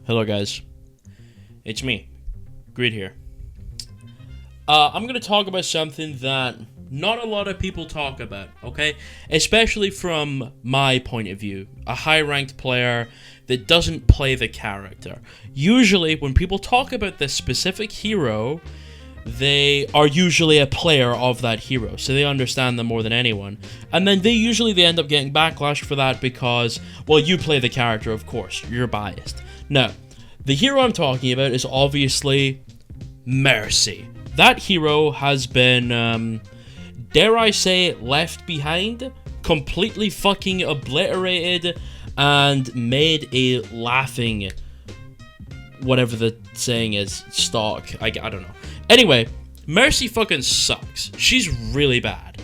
Hello guys, it's me, Grid here. I'm going to talk about something that not a lot of people talk about, okay? Especially from my point of view, a high-ranked player that doesn't play the character. Usually, when people talk about this specific hero, they are usually a player of that hero, so they understand them more than anyone. And then they end up getting backlash for that because, well, you play the character, of course, you're biased. Now, the hero I'm talking about is obviously Mercy. That hero has been, dare I say, left behind, completely fucking obliterated, and made a laughing, whatever the saying is, stock. I don't know. Anyway, Mercy fucking sucks. She's really bad.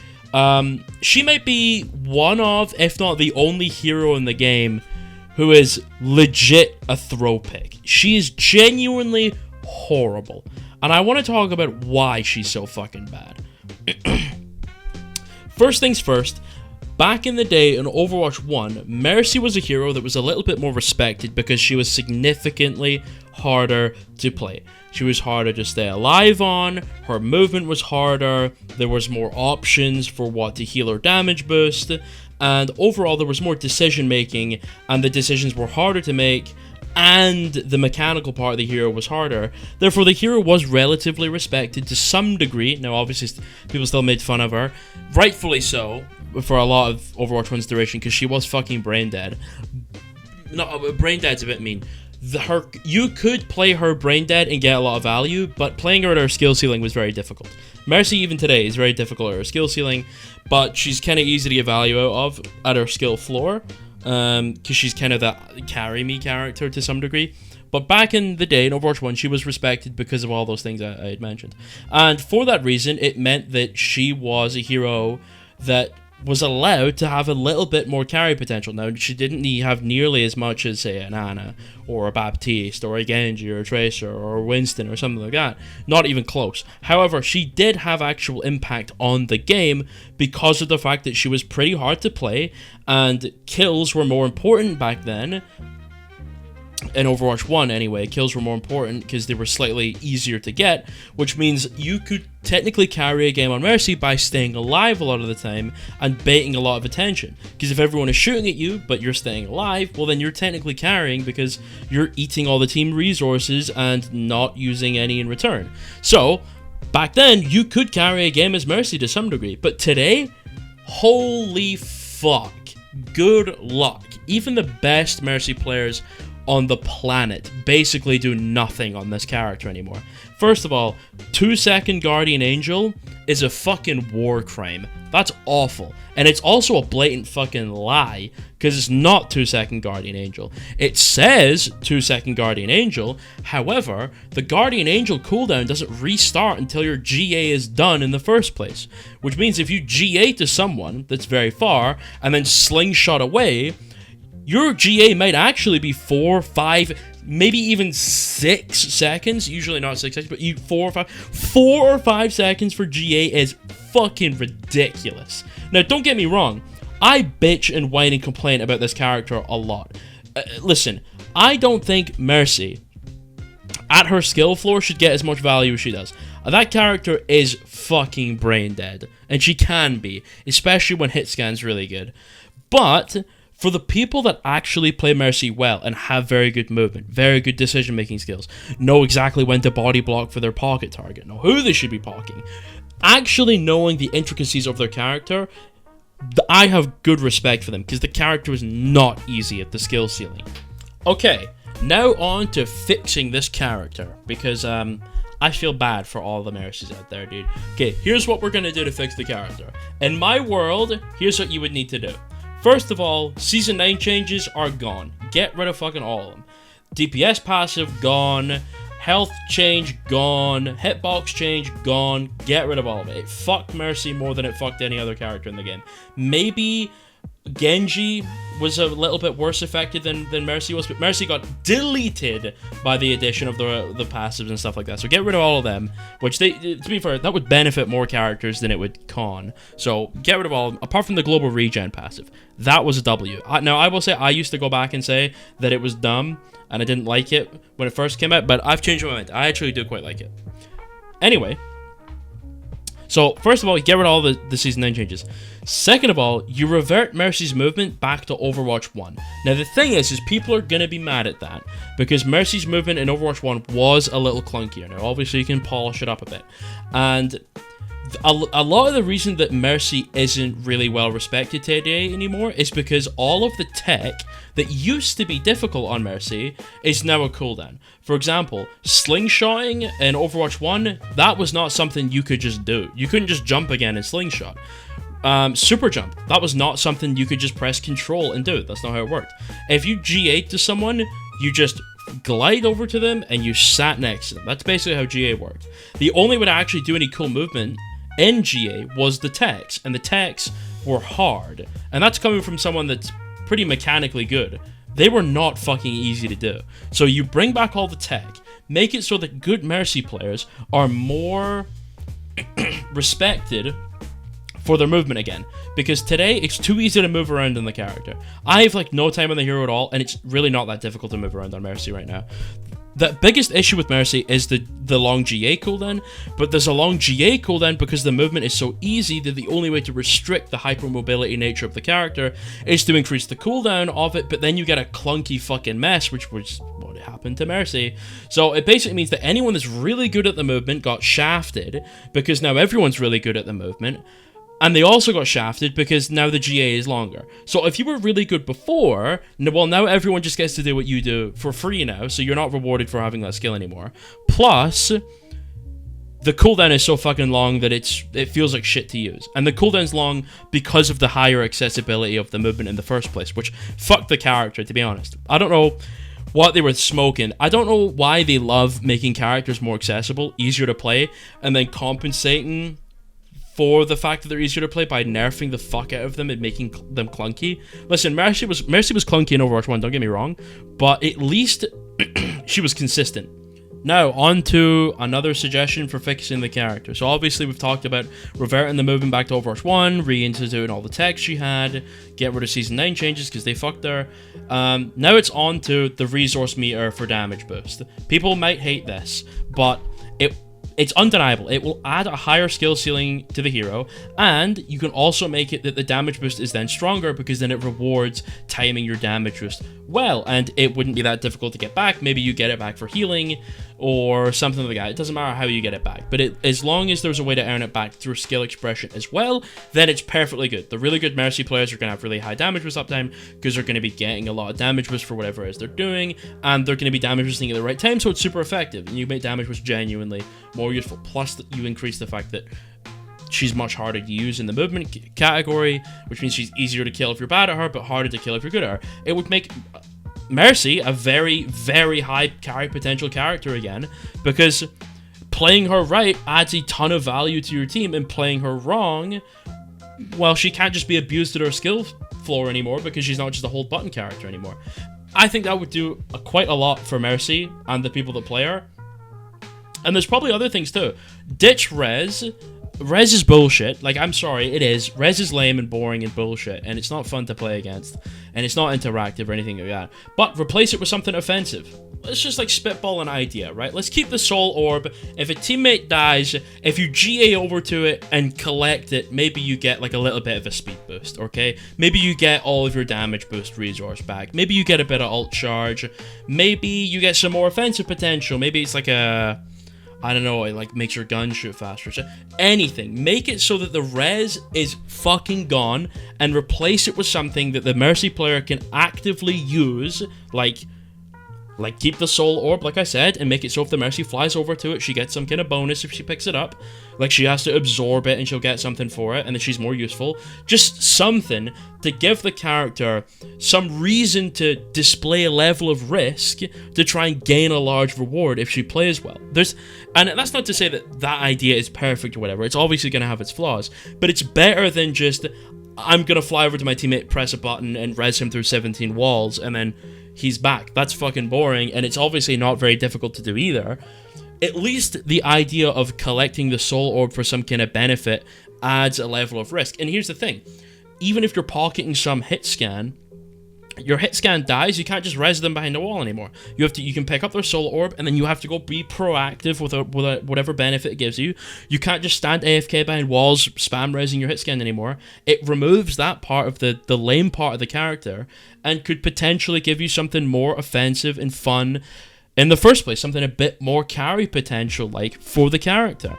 She might be one of, if not the only hero in the game who is legit a throw pick. She is genuinely horrible. And I want to talk about why she's so fucking bad. First things first, back in the day in Overwatch 1, Mercy was a hero that was a little bit more respected because she was significantly harder to play. She was harder to stay alive on, her movement was harder, there was more options for what to heal or damage boost, and overall there was more decision making, and the decisions were harder to make, and the mechanical part of the hero was harder. Therefore, the hero was relatively respected to some degree. Now, obviously, people still made fun of her, rightfully so, for a lot of Overwatch 1's duration, because she was fucking brain dead. No, brain dead's a bit mean. You could play her brain dead and get a lot of value, but playing her at her skill ceiling was very difficult. Mercy, even today, is very difficult at her skill ceiling, but she's kind of easy to get value out of at her skill floor, because she's kind of that carry-me character to some degree. But back in the day, in Overwatch 1, she was respected because of all those things I had mentioned. And for that reason, it meant that she was a hero that was allowed to have a little bit more carry potential. Now, she didn't have nearly as much as, say, an Ana, or a Baptiste, or a Genji, or a Tracer, or a Winston, or something like that. Not even close. However, she did have actual impact on the game because of the fact that she was pretty hard to play, and kills were more important back then. In Overwatch 1, anyway, kills were more important because they were slightly easier to get, which means you could technically carry a game on Mercy by staying alive a lot of the time and baiting a lot of attention. Because if everyone is shooting at you, but you're staying alive, well then you're technically carrying because you're eating all the team resources and not using any in return. So, back then, you could carry a game as Mercy to some degree, but today, holy fuck, good luck. Even the best Mercy players on the planet basically do nothing on this character anymore. First of all, 2-second Guardian Angel is a fucking war crime. That's awful. And it's also a blatant fucking lie, because it's not 2-second Guardian Angel. It says 2-second Guardian Angel, however, the Guardian Angel cooldown doesn't restart until your GA is done in the first place. Which means if you GA to someone that's very far, and then slingshot away, your GA might actually be 4, 5, maybe even 6 seconds. Usually not 6 seconds, but 4 or 5 seconds for GA is fucking ridiculous. Now, don't get me wrong. I bitch and whine and complain about this character a lot. Listen, I don't think Mercy, at her skill floor, should get as much value as she does. That character is fucking brain dead. And she can be, especially when hit scan's really good. But for the people that actually play Mercy well and have very good movement, very good decision-making skills, know exactly when to body block for their pocket target, know who they should be pocking, actually knowing the intricacies of their character, I have good respect for them, because the character is not easy at the skill ceiling. Okay, now on to fixing this character, because I feel bad for all the Mercies out there, dude. Okay, here's what we're going to do to fix the character. In my world, here's what you would need to do. First of all, Season 9 changes are gone. Get rid of fucking all of them. DPS passive, gone. Health change, gone. Hitbox change, gone. Get rid of all of it. It fucked Mercy more than it fucked any other character in the game. Maybe Genji was a little bit worse affected than Mercy was, but Mercy got deleted by the addition of the passives and stuff like that. So get rid of all of them, which to be fair, that would benefit more characters than it would con. So get rid of all of them, apart from the global regen passive. That was a W. Now, I will say, I used to go back and say that it was dumb, and I didn't like it when it first came out, but I've changed my mind. I actually do quite like it. Anyway, so first of all, you get rid of all the Season 9 changes. Second of all, you revert Mercy's movement back to Overwatch 1. Now, the thing is people are going to be mad at that, because Mercy's movement in Overwatch 1 was a little clunkier. Now, obviously, you can polish it up a bit. And a lot of the reason that Mercy isn't really well respected today anymore is because all of the tech that used to be difficult on Mercy is now a cooldown. For example, slingshotting in Overwatch 1, that was not something you could just do. You couldn't just jump again and slingshot. Super jump, that was not something you could just press control and do. That's not how it worked. If you G8 to someone, you just glide over to them and you sat next to them. That's basically how GA worked. The only way to actually do any cool movement in GA was the techs, and the techs were hard. And that's coming from someone that's pretty mechanically good. They were not fucking easy to do. So you bring back all the tech, make it so that good Mercy players are more respected for their movement again. Because today, it's too easy to move around on the character. I have like no time on the hero at all, and it's really not that difficult to move around on Mercy right now. The biggest issue with Mercy is the long GA cooldown, but there's a long GA cooldown because the movement is so easy that the only way to restrict the hypermobility nature of the character is to increase the cooldown of it, but then you get a clunky fucking mess, which was what happened to Mercy. So it basically means that anyone that's really good at the movement got shafted, because now everyone's really good at the movement. And they also got shafted because now the GA is longer. So if you were really good before, well, now everyone just gets to do what you do for free now, so you're not rewarded for having that skill anymore. Plus, the cooldown is so fucking long that it feels like shit to use. And the cooldown's long because of the higher accessibility of the movement in the first place, which fucked the character, to be honest. I don't know what they were smoking. I don't know why they love making characters more accessible, easier to play, and then compensating for the fact that they're easier to play by nerfing the fuck out of them and making them clunky. Listen, Mercy was clunky in Overwatch 1, don't get me wrong, but at least she was consistent. Now, on to another suggestion for fixing the character. So obviously we've talked about reverting the movement back to Overwatch 1, reinstituting all the tech she had, get rid of Season 9 changes because they fucked her. Now it's on to the resource meter for damage boost. People might hate this, but it's undeniable. It will add a higher skill ceiling to the hero, and you can also make it that the damage boost is then stronger because then it rewards timing your damage boost well, and it wouldn't be that difficult to get back. Maybe you get it back for healing or something like that. It doesn't matter how you get it back, but as long as there's a way to earn it back through skill expression as well, then it's perfectly good. The really good Mercy players are going to have really high damage boost uptime because they're going to be getting a lot of damage boost for whatever it is they're doing, and they're going to be damage boosting at the right time, so it's super effective, and you make damage boost genuinely more useful. Plus, you increase the fact that she's much harder to use in the movement category, which means she's easier to kill if you're bad at her, but harder to kill if you're good at her. It would make Mercy a very, very high carry potential character again, because playing her right adds a ton of value to your team, and playing her wrong, well, she can't just be abused at her skill floor anymore because she's not just a hold button character anymore. I think that would do quite a lot for Mercy and the people that play her. And there's probably other things too. Ditch Res. Res is bullshit. Like, I'm sorry, it is. Res is lame and boring and bullshit, and it's not fun to play against, and it's not interactive or anything like that. But replace it with something offensive. Let's just, like, spitball an idea, right? Let's keep the Soul Orb. If a teammate dies, if you GA over to it and collect it, maybe you get, like, a little bit of a speed boost, okay? Maybe you get all of your damage boost resource back. Maybe you get a bit of ult charge. Maybe you get some more offensive potential. Maybe it's like a... I don't know, it like makes your gun shoot faster. So anything. Make it so that the res is fucking gone, and replace it with something that the Mercy player can actively use, like keep the Soul Orb, like I said, and make it so if the Mercy flies over to it, she gets some kind of bonus if she picks it up. Like, she has to absorb it and she'll get something for it, and then she's more useful. Just something to give the character some reason to display a level of risk to try and gain a large reward if she plays well. And that's not to say that that idea is perfect or whatever. It's obviously going to have its flaws, but it's better than just I'm gonna fly over to my teammate, press a button, and res him through 17 walls, and then he's back. That's fucking boring, and it's obviously not very difficult to do either. At least the idea of collecting the soul orb for some kind of benefit adds a level of risk. And here's the thing. Even if you're pocketing some hit scan, your hit scan dies, you can't just res them behind the wall anymore. You can pick up their soul orb, and then you have to go be proactive with whatever benefit it gives you. You can't just stand AFK behind walls, spam resing your hit scan anymore. It removes that part of the lame part of the character, and could potentially give you something more offensive and fun in the first place, something a bit more carry potential like for the character.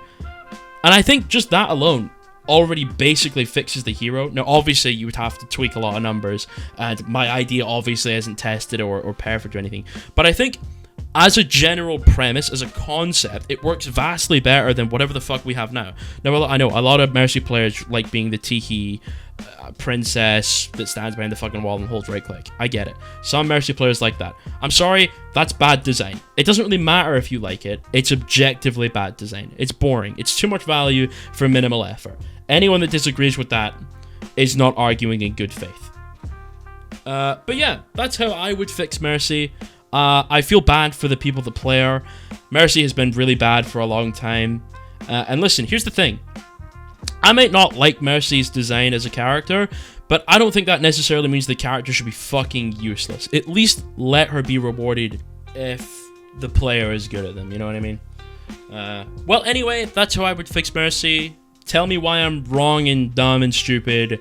And I think just that alone already basically fixes the hero. Now, obviously, you would have to tweak a lot of numbers, and my idea obviously isn't tested or perfect or anything. But I think, as a general premise, as a concept, it works vastly better than whatever the fuck we have now. Now, I know a lot of Mercy players like being the Tiki princess that stands behind the fucking wall and holds right click. I get it. Some Mercy players like that. I'm sorry, that's bad design. It doesn't really matter if you like it. It's objectively bad design. It's boring. It's too much value for minimal effort. Anyone that disagrees with that is not arguing in good faith. But yeah, that's how I would fix Mercy. I feel bad for the people that play her. Mercy has been really bad for a long time. And listen, here's the thing. I might not like Mercy's design as a character, but I don't think that necessarily means the character should be fucking useless. At least let her be rewarded if the player is good at them, you know what I mean? Well, anyway, that's how I would fix Mercy. Tell me why I'm wrong and dumb and stupid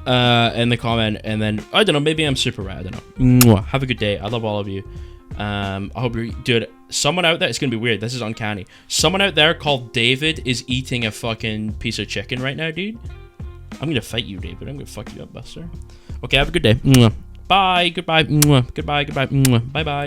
in the comment, and then, I don't know, maybe I'm super right, I don't know. Have a good day. I love all of you. I hope you're... Dude, someone out there... It's gonna be weird. This is uncanny. Someone out there called David is eating a fucking piece of chicken right now, dude. I'm gonna fight you, David. I'm gonna fuck you up, buster. Okay, have a good day. Bye. Goodbye. Goodbye. Goodbye. Bye-bye.